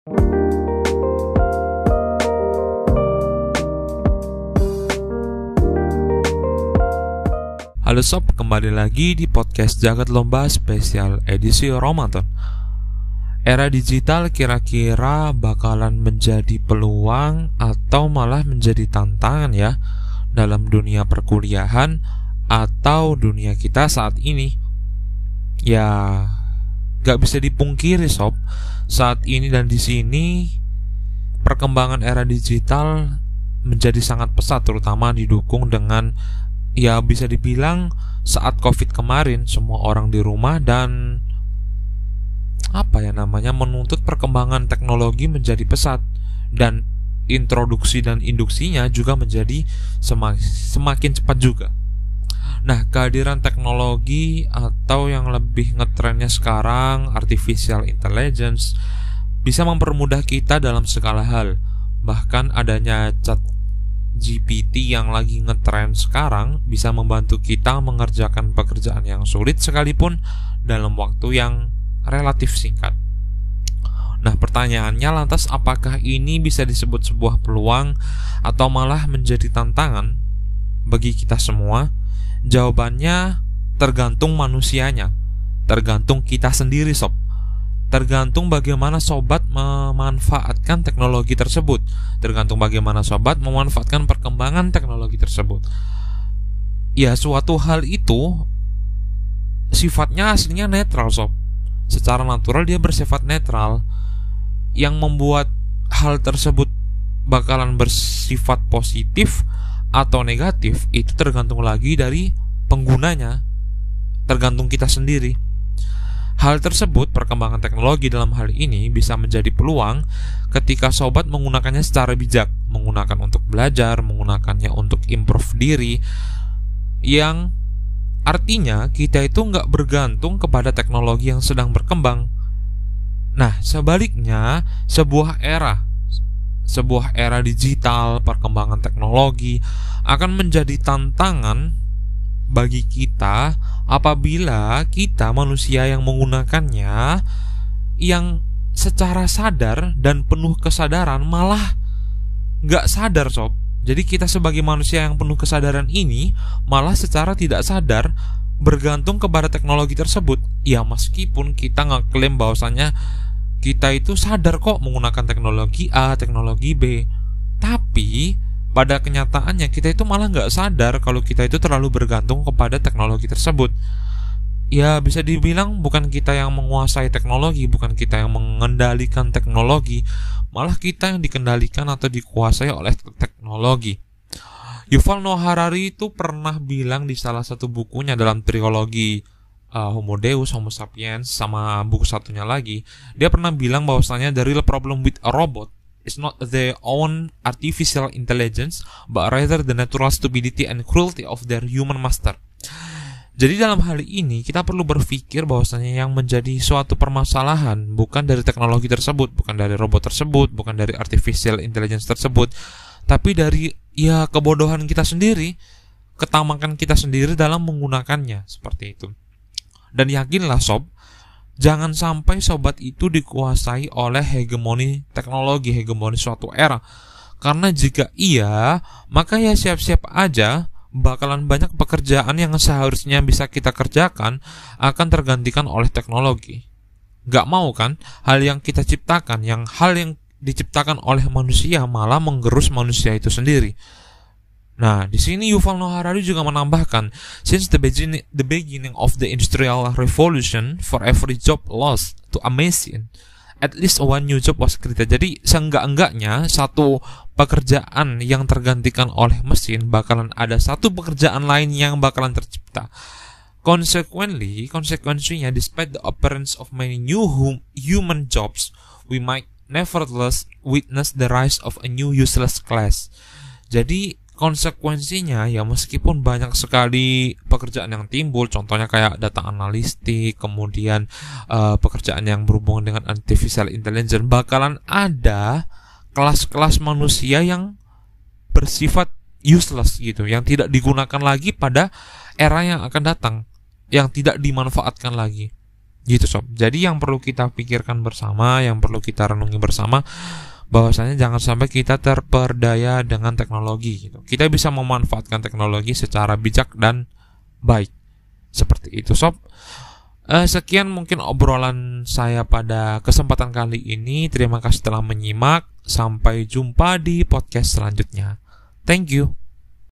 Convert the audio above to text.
Halo sob, kembali lagi di podcast Jagat Lomba spesial edisi Ramadan. Era digital kira-kira bakalan menjadi peluang atau malah menjadi tantangan ya dalam dunia perkuliahan atau dunia kita saat ini. Ya, gak bisa dipungkiri sob, saat ini dan di sini perkembangan era digital menjadi sangat pesat, terutama didukung dengan, ya bisa dibilang saat COVID kemarin semua orang di rumah dan menuntut perkembangan teknologi menjadi pesat dan introduksi dan induksinya juga menjadi semakin cepat juga. Nah, kehadiran teknologi atau yang lebih ngetrennya sekarang artificial intelligence bisa mempermudah kita dalam segala hal. Bahkan adanya ChatGPT yang lagi ngetren sekarang bisa membantu kita mengerjakan pekerjaan yang sulit sekalipun dalam waktu yang relatif singkat. Nah, pertanyaannya lantas apakah ini bisa disebut sebuah peluang atau malah menjadi tantangan bagi kita semua? Jawabannya tergantung manusianya, tergantung kita sendiri sob. Tergantung bagaimana sobat memanfaatkan teknologi tersebut, tergantung bagaimana sobat memanfaatkan perkembangan teknologi tersebut. Ya, suatu hal itu sifatnya aslinya netral sob. Secara natural dia bersifat netral. Yang membuat hal tersebut bakalan bersifat positif atau negatif itu tergantung lagi dari penggunanya, tergantung kita sendiri. Hal tersebut, perkembangan teknologi dalam hal ini bisa menjadi peluang ketika sobat menggunakannya secara bijak, menggunakan untuk belajar, menggunakannya untuk improve diri, yang artinya kita itu nggak bergantung kepada teknologi yang sedang berkembang. Nah, sebaliknya, sebuah era digital, perkembangan teknologi akan menjadi tantangan bagi kita apabila kita manusia yang menggunakannya yang secara sadar dan penuh kesadaran malah nggak sadar sob. Jadi kita sebagai manusia yang penuh kesadaran ini malah secara tidak sadar bergantung kepada teknologi tersebut. Ya, meskipun kita ngeklaim bahwasannya kita itu sadar kok menggunakan teknologi A, teknologi B, tapi pada kenyataannya kita itu malah nggak sadar kalau kita itu terlalu bergantung kepada teknologi tersebut. Ya, bisa dibilang bukan kita yang menguasai teknologi, bukan kita yang mengendalikan teknologi, malah kita yang dikendalikan atau dikuasai oleh teknologi. Yuval Noah Harari itu pernah bilang di salah satu bukunya dalam trilogi Homo Deus, Homo Sapiens, sama buku satunya lagi, dia pernah bilang bahwasanya the real problem with a robot is not their own artificial intelligence, but rather the natural stupidity and cruelty of their human master. Jadi dalam hal ini kita perlu berpikir bahwasanya yang menjadi suatu permasalahan bukan dari teknologi tersebut, bukan dari robot tersebut, bukan dari artificial intelligence tersebut, tapi dari kebodohan kita sendiri, ketamakan kita sendiri dalam menggunakannya, seperti itu. Dan yakinlah sob, jangan sampai sobat itu dikuasai oleh hegemoni teknologi, hegemoni suatu era. Karena jika iya, maka ya siap-siap aja bakalan banyak pekerjaan yang seharusnya bisa kita kerjakan akan tergantikan oleh teknologi. Gak mau kan, hal yang kita ciptakan, hal yang diciptakan oleh manusia malah menggerus manusia itu sendiri. Nah, di sini Yuval Noah Harari juga menambahkan, since the beginning of the industrial revolution, for every job lost to a machine, at least one new job was created. Jadi, seenggak-enggaknya satu pekerjaan yang tergantikan oleh mesin bakalan ada satu pekerjaan lain yang bakalan tercipta. Konsekuensinya, despite the appearance of many new human jobs, we might nevertheless witness the rise of a new useless class. Jadi, konsekuensinya ya meskipun banyak sekali pekerjaan yang timbul, contohnya kayak data analistik, kemudian pekerjaan yang berhubungan dengan artificial intelligence, bakalan ada kelas-kelas manusia yang bersifat useless gitu, yang tidak digunakan lagi pada era yang akan datang, yang tidak dimanfaatkan lagi. Gitu sob. Jadi yang perlu kita pikirkan bersama, yang perlu kita renungi bersama, bahwasanya jangan sampai kita terperdaya dengan teknologi gitu. Kita bisa memanfaatkan teknologi secara bijak dan baik. Seperti itu sob. Sekian mungkin obrolan saya pada kesempatan kali ini. Terima kasih telah menyimak. Sampai jumpa di podcast selanjutnya. Thank you.